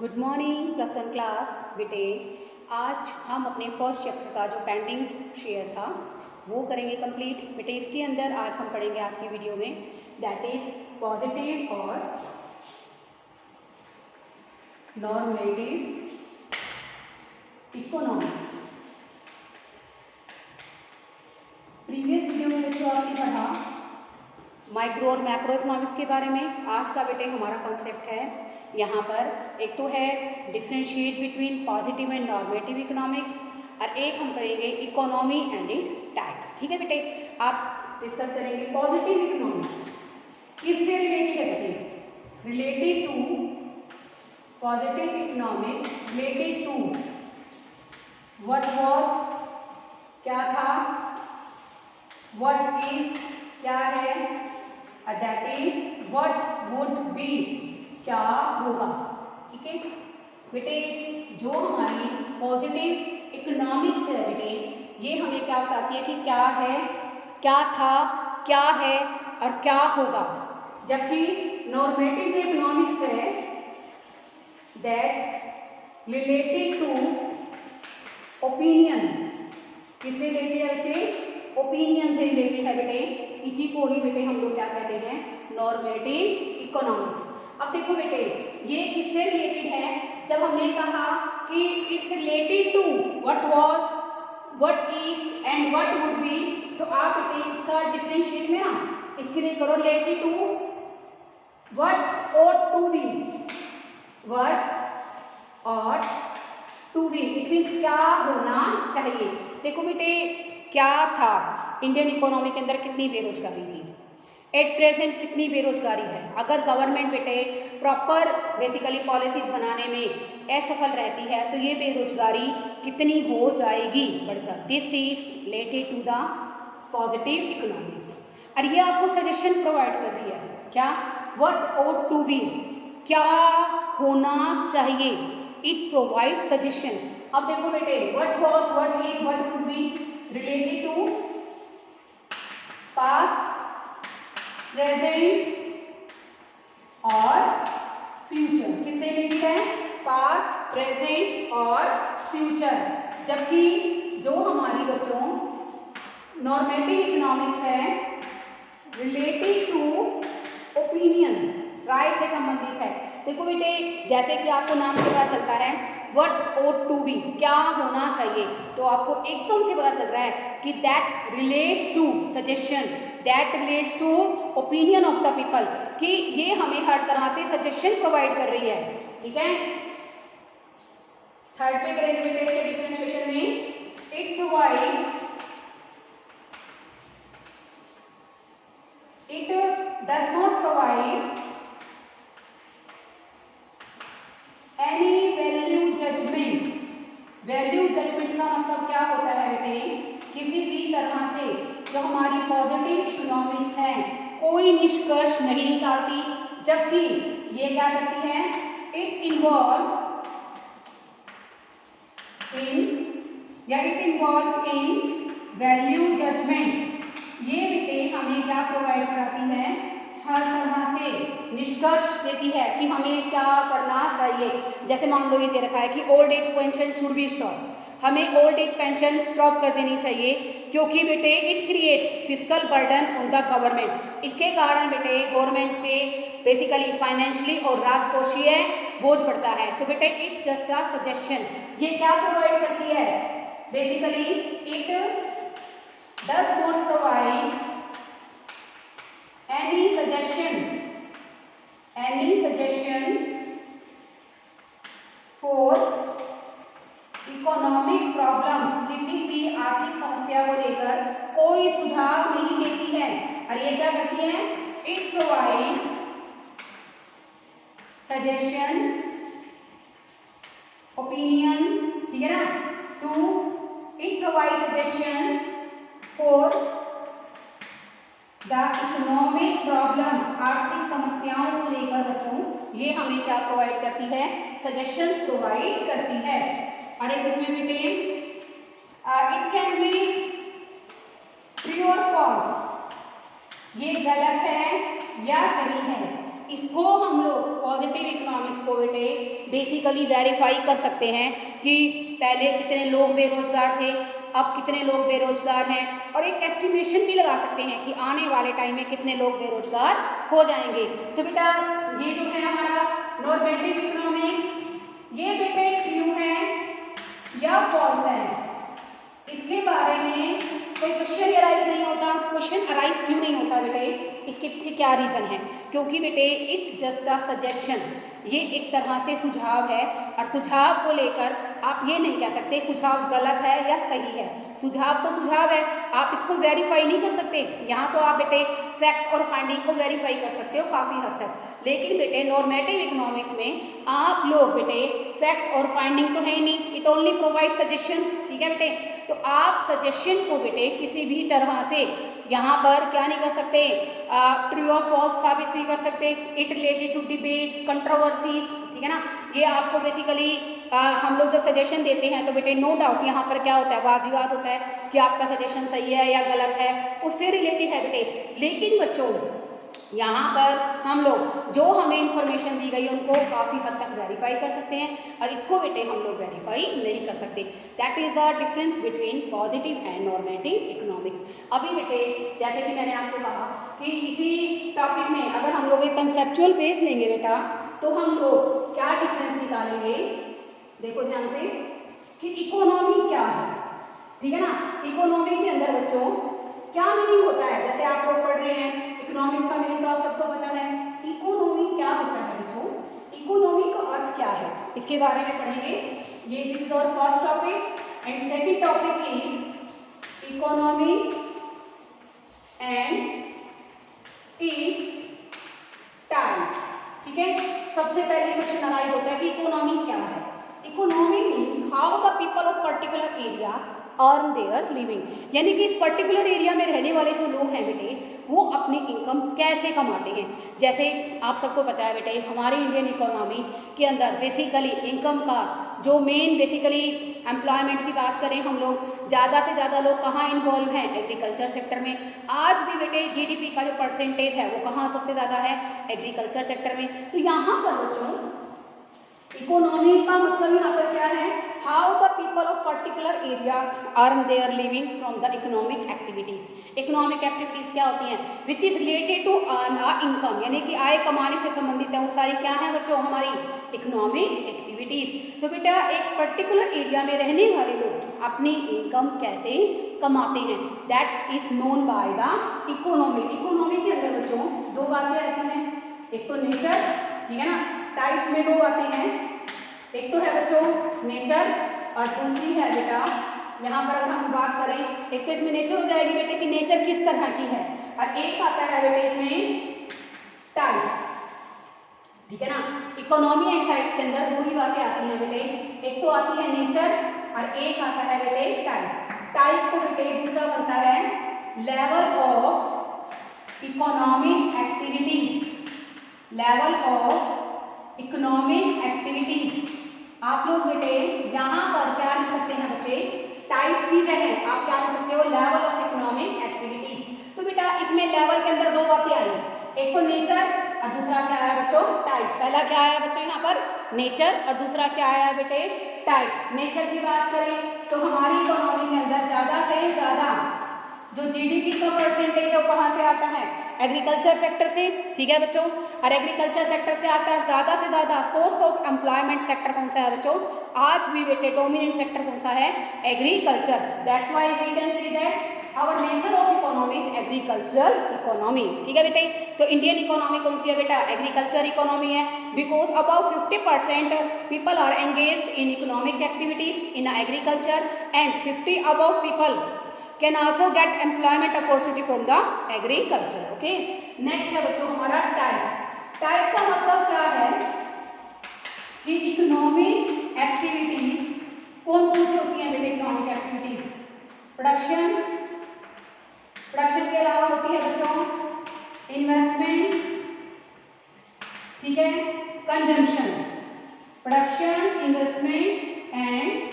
Good morning plus one class बेटे। आज हम अपने फर्स्ट चैप्टर का जो पेंडिंग शेयर था वो करेंगे कंप्लीट बेटे। इसके अंदर आज हम पढ़ेंगे आज की वीडियो में दैट इज पॉजिटिव और नॉर्मेटिव इकोनॉमिक्स। प्रीवियस वीडियो में बच्चों आपने पढ़ा माइक्रो और मैक्रो इकोनॉमिक्स के बारे में। आज का बेटे हमारा कॉन्सेप्ट है यहाँ पर एक तो है differentiate between positive and normative economics और एक हम करेंगे इकोनॉमी एंड इट्स टाइप्स। ठीक है बेटे, आप डिस्कस करेंगे पॉजिटिव इकोनॉमिक्स किससे रिलेटेड है बेटे? Related to positive economics related to what was क्या था, व्हाट इज क्या है, that is what would be क्या होगा। ठीक है बेटे, जो हमारी पॉजिटिव इकोनॉमिक्स है बेटे ये हमें क्या बताती है कि क्या है, क्या था, क्या है और क्या होगा। जबकि नॉर्मेटिव जो इकोनॉमिक्स है दैट रिलेटेड टू ओपिनियन, किससे रिलेटेड है बच्चे? ओपिनियन से रिलेटेड है बेटे। इसी को ही बेटे हम लोग क्या कहते हैं? Normative economics. अब देखो बेटे ये किससे रिलेटेड है? जब हमने कहा कि it's related to what was, what is and what would be, तो आप बेटे इसका डिफरेंशिएट में ना इसके लिए करो related to what ought to be, what ought to be, it means क्या होना चाहिए। देखो बेटे क्या था, इंडियन इकोनॉमी के अंदर कितनी बेरोजगारी थी, एट प्रेजेंट कितनी बेरोजगारी है। अगर गवर्नमेंट बेटे प्रॉपर बेसिकली पॉलिसीज बनाने में असफल रहती है तो ये बेरोजगारी कितनी हो जाएगी बढ़कर। This is related to the positive economics. और ये आपको सजेशन प्रोवाइड कर रही है क्या? व्हाट ought टू बी, क्या होना चाहिए। It provide suggestion. अब देखो बेटे what was, what is, what would be related to past, present और फ्यूचर। किससे रिलेटेड है? पास्ट, प्रेजेंट और फ्यूचर। जबकि जो हमारी बच्चों नॉर्मेटिव इकोनॉमिक्स है रिलेटेड टू ओपिनियन, राय से संबंधित है। देखो बेटे जैसे कि आपको नाम से पता चलता है व्हाट ought टू बी, क्या होना चाहिए, तो आपको एकदम से पता चल रहा है कि that relates to suggestion, that relates to opinion of the people, कि ये हमें हर तरह से सजेशन प्रोवाइड कर रही है। ठीक है, थर्ड पे करेंगे बेटे इसके डिफरेंशिएशन में। It provides, it does not provide any value judgement. Value judgement का मतलब क्या होता है बेटे? किसी भी तरह से जो हमारी पॉजिटिव इकोनॉमिक्स है कोई निष्कर्ष नहीं निकालती, जबकि ये क्या करती है? It involves in value judgement. ये बेटे हमें क्या प्रोवाइड कराती है? हर तरह से निष्कर्ष देती है कि हमें क्या करना चाहिए। जैसे मान लो ये दे रखा है कि old age pension should be stop, हमें ओल्ड एज पेंशन स्टॉप कर देनी चाहिए क्योंकि बेटे it creates physical burden on the government. इसके कारण बेटे गवर्नमेंट पे बेसिकली फाइनेंशियली और राजकोषीय बोझ पड़ता है। तो बेटे इट्स जस्ट अ सजेशन। ये क्या प्रोवाइड करती है? Basically it does not provide any suggestion for economic problems, किसी भी आर्थिक समस्या को लेकर कोई सुझाव नहीं देती है। और ये क्या करती है? It provides suggestions, opinions, ठीक है ना, it provides suggestions for the economic problems, आर्थिक समस्याओं को लेकर बच्चों ये हमें क्या प्रोवाइड करती है? सजेशंस प्रोवाइड करती है। और एक इसमें बेटे इट कैन बी ट्रू और फॉल्स, ये गलत है या सही है। इसको हम लोग पॉजिटिव इकोनॉमिक्स को बेटे बेसिकली वेरीफाई कर सकते हैं कि पहले कितने लोग बेरोजगार थे, अब कितने लोग बेरोजगार हैं, और एक एस्टिमेशन भी लगा सकते हैं कि आने वाले टाइम में कितने लोग बेरोजगार हो जाएंगे। तो बेटा ये जो है हमारा नॉर्मेटिव इकोनॉमिक्स, ये बेटे ट्रू है या फॉल्स है, इसके बारे में कोई क्वेश्चन अराइज नहीं होता। क्वेश्चन अराइज क्यों नहीं होता बेटे, इसके पीछे क्या रीज़न है? क्योंकि बेटे इट जस्ट अ सजेशन, ये एक तरह से सुझाव है, और सुझाव को लेकर आप ये नहीं कह सकते सुझाव गलत है या सही है। सुझाव तो सुझाव है, आप इसको वेरीफाई नहीं कर सकते। यहाँ तो आप बेटे फैक्ट और फाइंडिंग को वेरीफाई कर सकते हो काफ़ी हद तक, लेकिन बेटे नॉर्मेटिव इकोनॉमिक्स में आप लोग बेटे फैक्ट और फाइंडिंग तो है ही नहीं, इट ओनली प्रोवाइड सजेशंस। ठीक है बेटे, तो आप सजेशन को बेटे किसी भी तरह से यहाँ पर क्या नहीं कर सकते, ट्रू और फॉल्स साबित नहीं कर सकते। It related to debates, controversies, ठीक है ना, ये आपको बेसिकली हम लोग जब सजेशन देते हैं तो बेटे नो डाउट यहाँ पर क्या होता है, वाद विवाद होता है कि आपका सजेशन सही है या गलत है, उससे रिलेटेड है बेटे। लेकिन बच्चों यहाँ पर हम लोग जो हमें इंफॉर्मेशन दी गई उनको काफ़ी हद तक वेरीफाई कर सकते हैं, और इसको बेटे हम लोग वेरीफाई नहीं कर सकते। That is the difference between positive and normative economics. अभी बेटे जैसे कि मैंने आपको कहा कि इसी टॉपिक में अगर हम लोग एक कंसेप्चुअल बेस लेंगे बेटा, तो हम लोग क्या डिफरेंस निकालेंगे, देखो ध्यान से, कि इकोनॉमी क्या है। ठीक है ना, इकोनॉमी के अंदर बच्चों क्या मीनिंग होता है, जैसे आप लोग पढ़ रहे हैं इकोनॉमिक्स का मीनिंग तो आप सबको पता है। इकोनॉमी क्या होता है बच्चों, इकोनॉमी का अर्थ क्या है, इसके बारे में पढ़ेंगे। ये this is our first topic, and second topic is economy and its types. ठीक है, सबसे पहले क्वेश्चन अराइज होता है कि इकोनॉमी क्या है। Economy means how the people of particular area earn their living, यानी कि इस पर्टिकुलर एरिया में रहने वाले जो लोग हैं बेटे वो अपनी इनकम कैसे कमाते हैं। जैसे आप सबको पता है बेटे हमारी इंडियन इकोनॉमी के अंदर बेसिकली इनकम का जो मेन बेसिकली एम्प्लॉयमेंट की बात करें हम लोग, ज़्यादा से ज़्यादा लोग कहाँ इन्वॉल्व हैं, एग्रीकल्चर सेक्टर में। आज भी बेटे जीडीपी का जो परसेंटेज है वो कहाँ सबसे ज़्यादा है, एग्रीकल्चर सेक्टर में। तो यहाँ पर बच्चों इकोनॉमी का मतलब यहाँ पर क्या है, how the people of particular area earn their living from the economic activities. Economic activities क्या होती हैं, which is related to earn a income, यानी कि आय कमाने से संबंधित है वो सारी क्या है बच्चों, हमारी इकोनॉमिक एक्टिविटीज। तो बेटा एक पर्टिकुलर एरिया में रहने वाले लोग अपनी इनकम कैसे कमाते हैं, that is known by the economy. Economy के अंदर बच्चों दो बातें आती हैं, एक तो नेचर, ठीक है ना, टाइप्स में दो बातें हैं, एक तो है बच्चों नेचर और दूसरी है बेटा यहाँ पर अगर हम बात करें, एक तो इसमें नेचर हो जाएगी बेटे कि नेचर किस तरह की है, और एक आता है बेटे इसमें टाइप्स। ठीक है ना, इकोनॉमी एंड टाइप्स के अंदर दो ही बातें आती हैं बेटे, एक तो आती है नेचर और एक आता है बेटे टाइप। टाइप को बेटे दूसरा बनता है level of economic activities, level of economic activities. आप लोग बेटे यहाँ पर क्या लिख सकते हैं बच्चे, टाइप की जगह आप क्या लिख सकते हो, लेवल ऑफ इकोनॉमिक एक्टिविटीज। तो बेटा इसमें लेवल के अंदर दो बातें आई, एक तो नेचर और दूसरा क्या आया बच्चों, टाइप। पहला क्या आया बच्चों यहाँ पर नेचर और दूसरा क्या आया बेटे टाइप। नेचर की बात करें तो हमारी इकोनॉमी के अंदर ज़्यादा से ज़्यादा जो जीडीपी का परसेंटेज है वो कहाँ से आता है, एग्रीकल्चर सेक्टर से। ठीक है बच्चों, और एग्रीकल्चर सेक्टर से आता है ज़्यादा से ज़्यादा सोर्स ऑफ एम्प्लॉयमेंट सेक्टर कौन सा है बच्चों, आज भी बेटे डोमिनेंट सेक्टर कौन सा है, agriculture. That's why we can say that our nature of economy is agricultural economy. ठीक है बेटे, तो इंडियन इकोनॉमी कौन सी है बेटा, एग्रीकल्चर इकोनॉमी है, because about 50% people are engaged in economic activities in agriculture and 50 about people can also get employment opportunity from the agriculture. Okay, next है बच्चों हमारा टाइप। टाइप का मतलब क्या है कि इकोनॉमिक एक्टिविटीज कौन कौन सी होती हैं बेटे, इकोनॉमिक एक्टिविटीज प्रोडक्शन, प्रोडक्शन के अलावा होती है बच्चों इन्वेस्टमेंट, ठीक है, consumption, production, investment and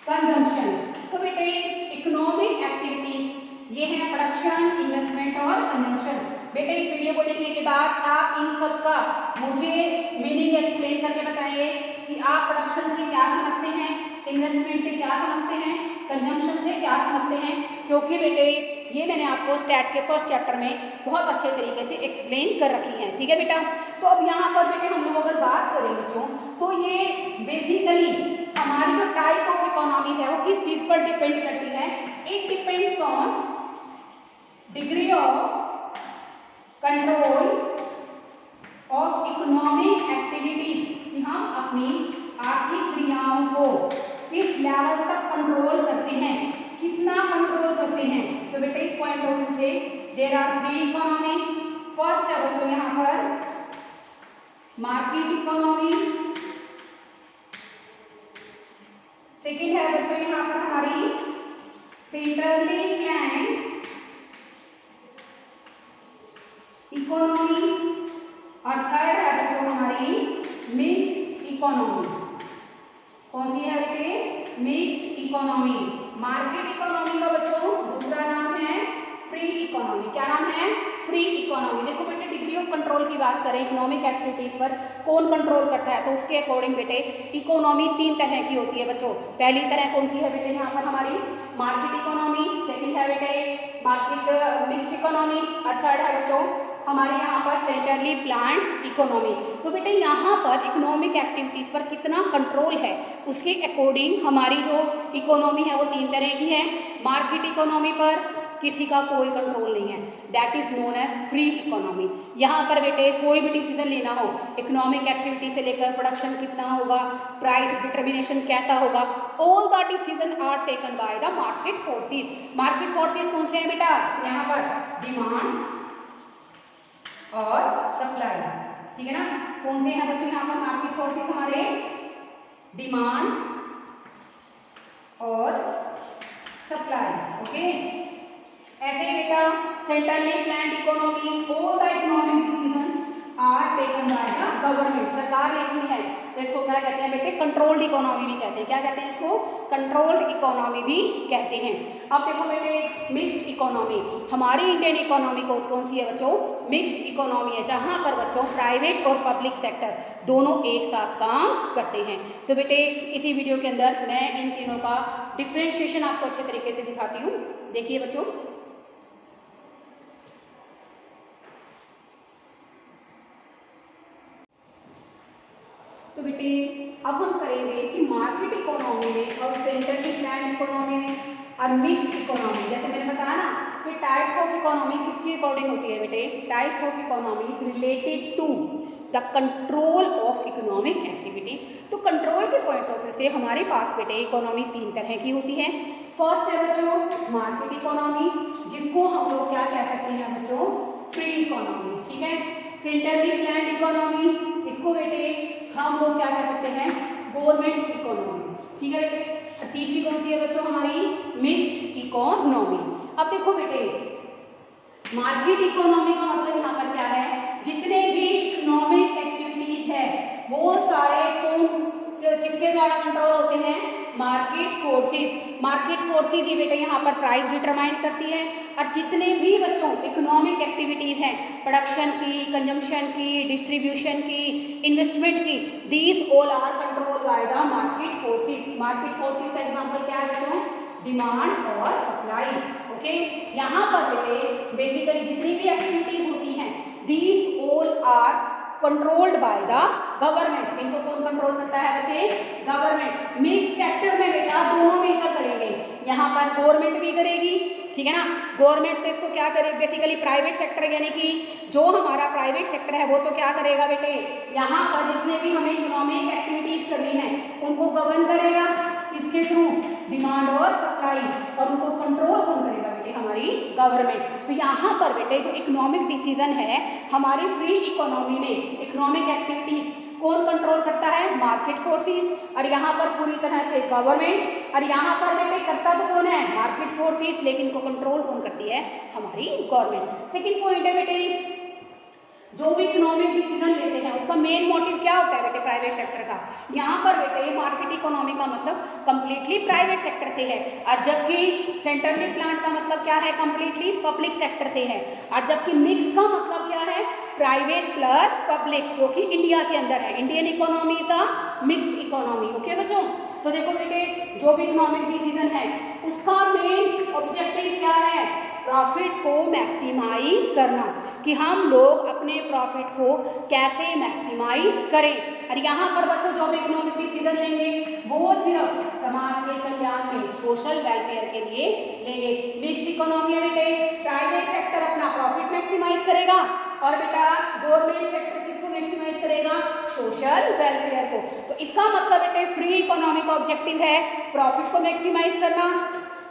consumption. तो बेटे इकोनॉमिक एक्टिविटीज ये है प्रोडक्शन, इन्वेस्टमेंट और कंजम्पशन। बेटे इस वीडियो को देखने के बाद आप इन सब का मुझे मीनिंग एक्सप्लेन करके बताइए कि आप प्रोडक्शन से क्या समझते हैं, इन्वेस्टमेंट से क्या समझते हैं, कंजम्पशन से क्या समझते हैं, क्योंकि बेटे ये मैंने आपको स्टैट के फर्स्ट चैप्टर में बहुत अच्छे तरीके से एक्सप्लेन कर रखी है। ठीक है बेटा, तो अब यहाँ पर बेटे हम लोग अगर बात करें बच्चों, तो ये बेसिकली हमारी जो टाइप ऑफ इकोनॉमीज है वो किस चीज पर डिपेंड करती है? It depends on degree of control of economic activities, कि हम अपनी आर्थिक क्रियाओं को किस लेवल तक कंट्रोल करते हैं, कितना कंट्रोल करते हैं। तो बेटा इस पॉइंट ऑफ व्यू से देयर आर 3 इकोनॉमीज। फर्स्ट है बच्चों यहाँ पर मार्केट इकोनॉमी, सेकेंड है बच्चों यहाँ पर हमारी सेंट्रली प्लान्ड इकोनॉमी, और थर्ड है बच्चों हमारी मिक्स्ड इकोनॉमी। कौन सी है बेटे? Mixed economy. मार्केट इकोनॉमी का बच्चों दूसरा नाम है फ्री इकोनॉमी। क्या नाम है? Free economy. देखो बेटे डिग्री ऑफ कंट्रोल की बात करें इकोनॉमिक एक्टिविटीज पर, कौन कंट्रोल करता है, तो उसके अकॉर्डिंग बेटे इकोनॉमी 3 तरह की होती है बच्चों। पहली तरह कौन सी है बेटे यहाँ पर हमारी मार्केट इकोनॉमी, सेकंड है बेटे मार्केट मिक्स्ड इकोनॉमी, और थर्ड है बच्चों हमारे यहाँ पर सेंट्रली प्लान्ड इकोनॉमी। तो बेटे यहाँ पर इकोनॉमिक एक्टिविटीज़ पर कितना कंट्रोल है उसके अकॉर्डिंग हमारी जो इकोनॉमी है वो 3 तरह की है। मार्केट इकोनॉमी पर किसी का कोई कंट्रोल नहीं है, that is known as free economy. यहाँ पर बेटे कोई भी डिसीजन लेना हो इकोनॉमिक एक्टिविटी से लेकर प्रोडक्शन कितना होगा, प्राइस डिटर्मिनेशन कैसा होगा, all the decision are taken by the market forces. Market forces कौन से हैं बेटा? यहाँ पर डिमांड और सप्लाई। ठीक है ना, कौन से हैं बच्चों यहाँ पर मार्केट फोर्सेस? हमारे डिमांड और सप्लाई। ओके, ऐसे ही बेटा centrally planned economy, all the economic decisions are taken by the government, सरकार लेती है। तो इसको क्या कहते हैं बेटे? कंट्रोल्ड इकोनॉमी भी कहते हैं। क्या कहते हैं इसको? कंट्रोल्ड इकोनॉमी भी कहते हैं। अब देखो बेटे मिक्स्ड इकोनॉमी, हमारी इंडियन इकोनॉमी को कौन सी है बच्चों? मिक्स्ड इकोनॉमी है, जहाँ पर बच्चों प्राइवेट और पब्लिक सेक्टर दोनों एक साथ काम करते हैं। तो बेटे इसी वीडियो के अंदर मैं इन तीनों का डिफ्रेंशिएशन आपको अच्छे तरीके से दिखाती हूँ। देखिए बच्चों, तो बेटे अब हम करेंगे कि मार्केट इकोनॉमी में और सेंट्रली प्लान्ड इकोनॉमी में और मिक्स्ड इकोनॉमी, जैसे मैंने बताया ना कि टाइप्स ऑफ इकोनॉमी किसके अकॉर्डिंग होती है बेटे? Types of economy is related to the control of economic activity. तो कंट्रोल के पॉइंट ऑफ व्यू से हमारे पास बेटे इकोनॉमी 3 तरह की होती है। फर्स्ट है बच्चों मार्केट इकोनॉमी, जिसको हम लोग क्या कह सकते हैं बच्चों? Free economy. ठीक है, सेंट्रली प्लान्ड इकोनॉमी, इसको बेटे हम लोग क्या कह सकते हैं? Government economy. ठीक है बेटे, तीसरी कौन सी है बच्चों? हमारी मिक्स्ड इकोनॉमी। अब देखो बेटे मार्केट इकोनॉमी का मतलब यहाँ पर क्या है? जितने भी इकोनॉमिक एक्टिविटीज है वो सारे कौन किसके द्वारा कंट्रोल होते हैं? Market forces. मार्केट फोर्सेस ही बेटे यहाँ पर प्राइस डिटरमाइन करती है, और जितने भी बच्चों इकोनॉमिक एक्टिविटीज हैं प्रोडक्शन की, कंजम्पशन की, डिस्ट्रीब्यूशन की, इन्वेस्टमेंट की, these all are control by the market forces. Market forces का एग्जांपल क्या है बच्चों? डिमांड और सप्लाई। ओके, यहाँ पर बेटे बेसिकली जितनी भी एक्टिविटीज होती हैं these all are controlled by the government. इनको कौन कंट्रोल करता है बच्चे? गवर्नमेंट। मिक्स सेक्टर में बेटा दोनों मिलकर करेंगे, यहाँ पर गवर्नमेंट भी करेगी। ठीक है ना, गवर्नमेंट तो इसको क्या करे? बेसिकली प्राइवेट सेक्टर, यानी कि जो हमारा प्राइवेट सेक्टर है वो तो क्या करेगा बेटे? यहाँ पर जितने भी हमें इकोनॉमिक एक्टिविटीज करनी है उनको गवर्न करेगा, किसके थ्रू? डिमांड और सप्लाई। और उनको कंट्रोल कौन करेगा बेटे? हमारी गवर्नमेंट। तो यहाँ पर बेटे जो इकोनॉमिक डिसीजन है हमारी फ्री इकोनॉमी में इकोनॉमिक एक्टिविटीज कौन कंट्रोल करता है? Market forces. और यहाँ पर पूरी तरह से गवर्नमेंट। और यहाँ पर बेटे करता तो कौन है? मार्केट फोर्सेस, लेकिन इनको कंट्रोल कौन करती है? हमारी गवर्नमेंट। सेकंड पॉइंट है बेटे जो भी इकोनॉमिक डिसीजन लेते हैं उसका मेन मोटिव क्या होता है बेटे, प्राइवेट सेक्टर का। यहाँ पर बेटे मार्केट इकोनॉमी का मतलब कंप्लीटली प्राइवेट सेक्टर से है, और जबकि सेंट्रली प्लान का मतलब क्या है, कंप्लीटली पब्लिक सेक्टर से है। और जबकि मिक्स का मतलब क्या है, प्राइवेट प्लस पब्लिक, जो कि इंडिया के अंदर है। Indian economy is a mixed economy. Okay बच्चों, तो देखो बेटे जो भी इकोनॉमिक डिसीजन है उसका मेन ऑब्जेक्टिव क्या है, प्रॉफिट को मैक्सिमाइज करना, कि हम लोग अपने प्रॉफिट को कैसे मैक्सिमाइज करें। और यहाँ पर बच्चों जो भी इकोनॉमिक डिसीजन लेंगे वो सिर्फ समाज के कल्याण में, सोशल वेलफेयर के लिए लेंगे। मिक्स्ड इकोनॉमी है बेटे, प्राइवेट सेक्टर अपना प्रॉफिट मैक्सिमाइज करेगा और बेटा गवर्नमेंट सेक्टर किसको मैक्सिमाइज करेगा, सोशल वेलफेयर को। तो इसका मतलब बेटे फ्री इकोनॉमी का ऑब्जेक्टिव है प्रॉफिट को मैक्सिमाइज करना,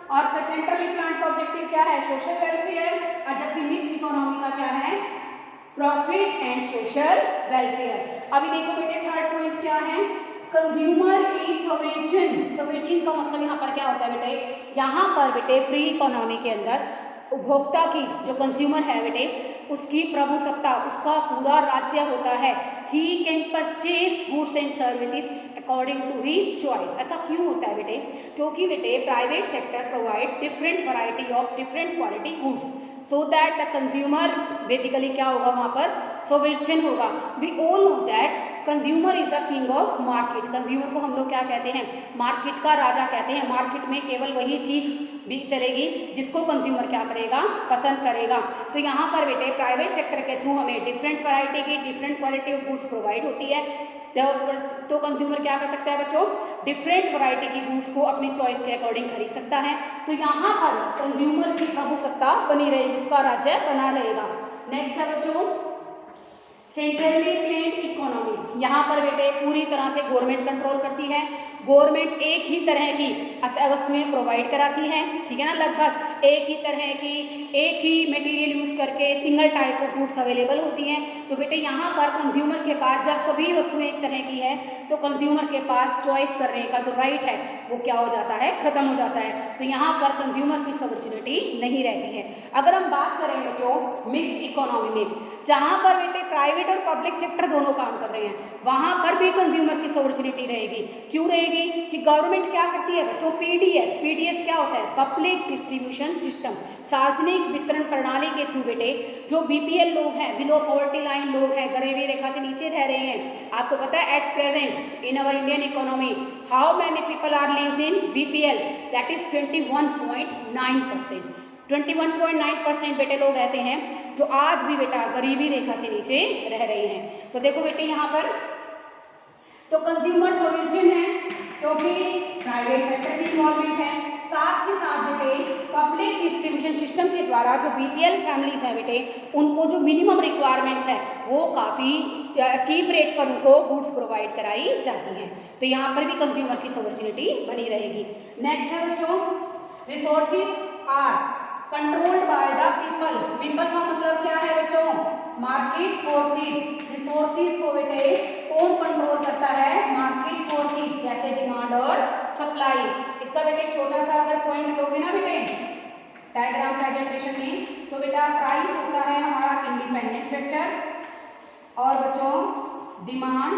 और सेंट्रली प्लान का ऑब्जेक्टिव क्या है, सोशल वेलफेयर। और जबकि मिक्स्ड इकोनॉमी का क्या है, प्रॉफिट एंड सोशल वेलफेयर। अभी देखो बेटे थर्ड पॉइंट क्या है, कंज्यूमर इज सोवेरेन। सोवेरेन का मतलब यहाँ पर क्या होता है बेटे, यहाँ पर बेटे फ्री इकोनॉमी के अंदर उपभोक्ता की, जो कंज्यूमर है बेटे, उसकी प्रभुसत्ता, उसका पूरा राज्य होता है। He can purchase goods and services according to his choice. ऐसा क्यों होता है बेटे, क्योंकि बेटे private sector provide different variety of different quality goods, so that the consumer basically क्या होगा, वहाँ पर सोवेरेन होगा। We all know that consumer is the king of market. Consumer को हम लोग क्या कहते हैं, मार्केट का राजा कहते हैं। मार्केट में केवल वही चीज़ भी चलेगी जिसको कंज्यूमर क्या करेगा, पसंद करेगा। तो यहाँ पर बेटे प्राइवेट सेक्टर के थ्रू हमें डिफरेंट वैरायटी की, different quality of goods provide होती है। तो कंज्यूमर क्या कर सकता है बच्चों, डिफरेंट वैरायटी की गुड्स को अपनी चॉइस के अकॉर्डिंग खरीद सकता है। तो यहाँ पर कंज्यूमर की प्रभुसत्ता बनी रहेगी, उसका राज्य बना रहेगा। नेक्स्ट है बच्चों सेंट्रली प्लेन्ड इकोनॉमी। यहाँ पर बेटे पूरी तरह से गवर्नमेंट कंट्रोल करती है। गवर्नमेंट एक ही तरह की वस्तुएं प्रोवाइड कराती है, ठीक है ना, लगभग एक ही तरह की, एक ही मटेरियल यूज करके single type of goods available होती हैं। तो बेटे यहाँ पर कंज्यूमर के पास जब सभी वस्तुएं एक तरह की है तो कंज्यूमर के पास चॉइस करने का जो राइट है वो क्या हो जाता है, खत्म हो जाता है। तो यहाँ पर कंज्यूमर की अपॉर्चुनिटी नहीं रहती है। अगर हम बात करें बच्चों मिक्स इकोनॉमी में, जहाँ पर बेटे प्राइवेट और पब्लिक सेक्टर दोनों काम कर रहे हैं, वहाँ पर भी कंज्यूमर की अपॉर्चुनिटी रहेगी। क्यों रहेगी, कि गवर्नमेंट क्या करती है बच्चों, पीडीएस। पीडीएस क्या होता है, पब्लिक डिस्ट्रीब्यूशन सिस्टम, सार्वजनिक वितरण प्रणाली के थ्रू बेटे जो बीपीएल लोग हैं, बिलो पॉवर्टी लाइन लोग हैं, गरीबी रेखा से नीचे रह रहे हैं। आपको पता है at present in our Indian economy how many people are lives in BPL, that is 21.9%। 21.9% बेटे लोग ऐसे हैं जो आज भी बेटा गरीबी रेखा से नीचे रह रहे हैं। तो देखो बेटे यहाँ पर तो कंज्यूमर सोवेरेन है क्योंकि प्राइवेट सेक्टर की इन्वॉल्वमेंट है। साथ ही साथ बेटे पब्लिक डिस्ट्रीब्यूशन सिस्टम के द्वारा जो बीपीएल फैमिलीज हैं बेटे उनको जो मिनिमम रिक्वायरमेंट्स है वो काफ़ी चीप रेट पर उनको गुड्स प्रोवाइड कराई जाती हैं। तो यहाँ पर भी कंज्यूमर की अपॉर्चुनिटी बनी रहेगी। नेक्स्ट है बच्चों resources are controlled by the people. People का मतलब क्या है बच्चों, मार्केट फोर्सेस। रिसोर्सेज को बेटे कौन कंट्रोल करता है, मार्केट फोर्सेस, जैसे डिमांड और सप्लाई। इसका बेटे छोटा सा अगर पॉइंट लोगे ना बेटे डायग्राम प्रेजेंटेशन में, तो बेटा प्राइस होता है हमारा इंडिपेंडेंट फैक्टर, और बच्चों डिमांड,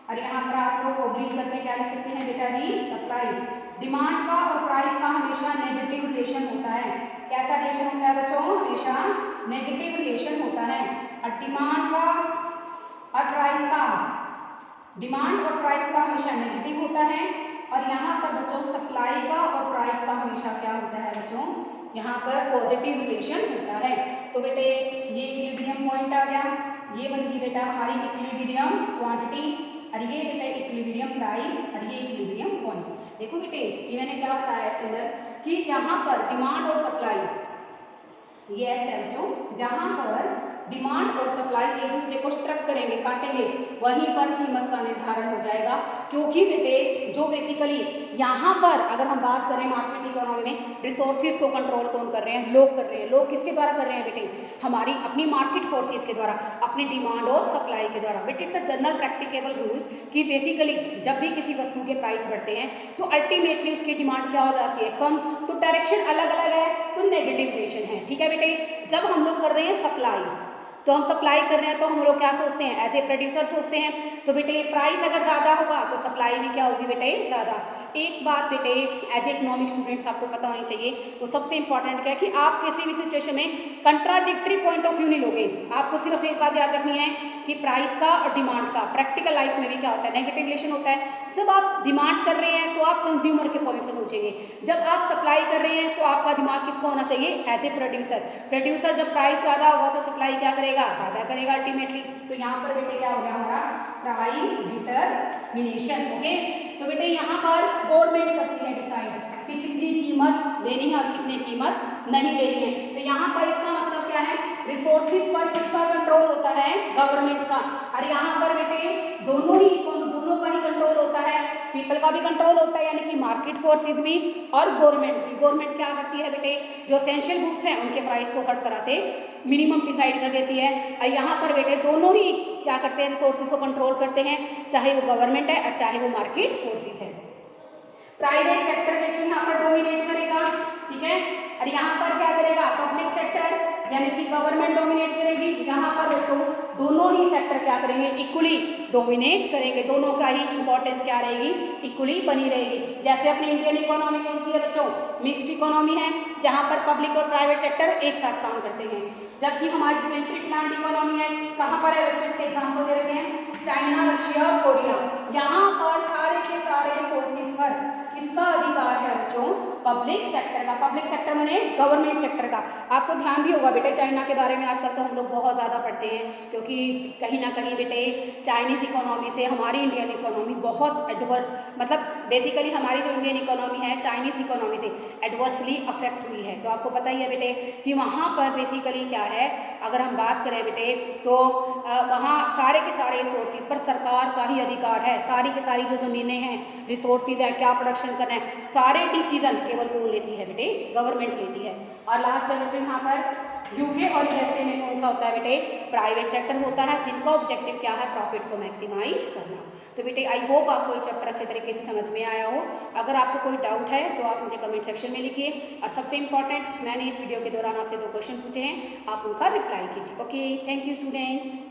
और यहाँ पर आप लोग ऑब्लिक करके क्या लिख सकते हैं बेटा जी, सप्लाई। डिमांड का और प्राइस का हमेशा नेगेटिव रिलेशन होता है। कैसा रिलेशन होता है बच्चों, हमेशा नेगेटिव रिलेशन होता है। और डिमांड का और प्राइस का, डिमांड और प्राइस का हमेशा नेगेटिव होता है। और यहाँ पर बच्चों सप्लाई का और प्राइस का हमेशा क्या होता है बच्चों, यहाँ पर पॉजिटिव रिलेशन होता है। तो बेटे ये इक्विलिब्रियम पॉइंट आ गया, ये बन गई बेटा हमारी इक्विलिब्रियम क्वांटिटी, और ये बेटा इक्विलिब्रियम प्राइस, और ये इक्विलिब्रियम पॉइंट। देखो बेटे ये मैंने क्या बताया इसके अंदर कि जहाँ पर डिमांड और सप्लाई, ये ऐसे है बच्चों, जहाँ पर डिमांड और सप्लाई एक दूसरे को स्ट्रक करेंगे, काटेंगे, वहीं पर कीमत का निर्धारण हो जाएगा। क्योंकि बेटे जो बेसिकली यहाँ पर अगर हम बात करें मार्केट इकोनॉमी में, रिसोर्सेज को कंट्रोल कौन कर रहे हैं, लोग कर रहे हैं। लोग किसके द्वारा कर रहे हैं बेटे, हमारी अपनी मार्केट फोर्सेज के द्वारा, अपनी डिमांड और सप्लाई के द्वारा। बेटे it's a general practicable rule कि बेसिकली जब भी किसी वस्तु के प्राइस बढ़ते हैं तो अल्टीमेटली उसकी डिमांड क्या हो जाती है, कम। तो डायरेक्शन अलग अलग है तो नेगेटिव रिलेशन है, ठीक है बेटे। जब हम लोग कर रहे हैं सप्लाई, तो हम सप्लाई कर रहे हैं तो हम लोग क्या सोचते हैं, एज ए प्रोड्यूसर सोचते हैं। तो बेटे प्राइस अगर ज़्यादा होगा तो सप्लाई भी क्या होगी बेटे, ज़्यादा। एक बात बेटे एज ए इकोनॉमिक स्टूडेंट्स आपको पता होनी चाहिए, वो सबसे इंपॉर्टेंट क्या है कि आप किसी भी सिचुएशन में कंट्राडिक्टरी पॉइंट ऑफ व्यू नहीं लोगे। आपको सिर्फ एक बात याद रखनी है कि प्राइस का और डिमांड का प्रैक्टिकल लाइफ में भी क्या होता है, नेगेटिव रिलेशन होता है। जब आप डिमांड कर रहे हैं तो आप कंज्यूमर के पॉइंट से सोचेंगे, जब आप सप्लाई कर रहे हैं तो आपका दिमाग किसका होना चाहिए, एज ए प्रोड्यूसर। प्रोड्यूसर जब प्राइस ज़्यादा होगा तो सप्लाई क्या करेगा, ज़्यादा करेगा अल्टीमेटली। तो यहाँ पर बेटे क्या हो गया हमारा, प्राइस डिटरमिनेशन। ओके, तो बेटे यहाँ पर गवर्नमेंट करती है डिसाइड कि कितनी कीमत लेनी है और कितनी कीमत नहीं लेनी है। तो यहाँ पर इसका मतलब क्या है, रिसोर्सेज पर किसका कंट्रोल होता है, गवर्नमेंट का। और यहाँ पर बेटे दोनों का ही कंट्रोल होता है, पीपल का भी कंट्रोल होता है, यानी कि मार्केट फोर्सेस भी और गवर्नमेंट भी। गवर्नमेंट क्या करती है बेटे, जो एसेंशियल गुड्स हैं उनके प्राइस को हर तरह से मिनिमम डिसाइड कर देती है। और यहाँ पर बेटे दोनों ही क्या करते हैं, रिसोर्सेज को कंट्रोल करते हैं, चाहे वो गवर्नमेंट है और चाहे वो मार्केट फोर्सेज है। प्राइवेट सेक्टर में जो यहाँ पर डोमिनेट करेगा, ठीक है, और यहाँ पर क्या करेगा, पब्लिक सेक्टर यानी कि गवर्नमेंट डोमिनेट करेगी। यहाँ पर बच्चों दोनों ही सेक्टर क्या करेंगे, इक्वली डोमिनेट करेंगे, दोनों का ही इंपॉर्टेंस क्या रहेगी, इक्वली बनी रहेगी। जैसे अपनी इंडियन इकोनॉमी कौन सी है बच्चों, मिक्स्ड इकोनॉमी है, जहाँ पर पब्लिक और प्राइवेट सेक्टर एक साथ काम करते हैं। जबकि हमारी सेंट्रिक प्लांट इकोनॉमी है, कहाँ पर है बच्चों, इसके एग्जाम्पल दे रखे हैं, चाइना, रशिया और कोरिया। यहाँ पर सारे के सारे रिसोर्सेज पर किसका अधिकार है बच्चों, पब्लिक सेक्टर का। पब्लिक सेक्टर माने गवर्नमेंट सेक्टर का। आपको ध्यान भी होगा बेटे चाइना के बारे में आजकल तो हम लोग बहुत ज़्यादा पढ़ते हैं, क्योंकि कहीं ना कहीं बेटे चाइनीज़ इकोनॉमी से हमारी इंडियन इकोनॉमी बहुत मतलब बेसिकली हमारी जो इंडियन इकोनॉमी है चाइनीज़ इकोनॉमी से एडवर्सली अफेक्ट हुई है। तो आपको पता ही है बेटे कि वहाँ पर बेसिकली क्या है, अगर हम बात करें बेटे तो वहाँ सारे के सारे रिसोर्सेज पर सरकार का ही अधिकार है। सारी की सारी जो ज़मीनें हैं, रिसोर्सेज है, क्या प्रोडक्शन करना है, सारे डिसीजन केवल कौन लेती है बेटे, गवर्नमेंट लेती है। और लास्ट है बच्चों यहाँ पर यूके और यूएसए में कौन सा होता है बेटे, प्राइवेट सेक्टर होता है, जिनका ऑब्जेक्टिव क्या है, प्रॉफिट को मैक्सिमाइज करना। तो बेटे आई होप आपको ये चैप्टर अच्छे तरीके से समझ में आया हो। अगर आपको कोई डाउट है तो आप मुझे कमेंट सेक्शन में लिखिए। और सबसे इंपॉर्टेंट, मैंने इस वीडियो के दौरान आपसे 2 क्वेश्चन पूछे हैं, आप उनका रिप्लाई कीजिए। Okay, thank you students.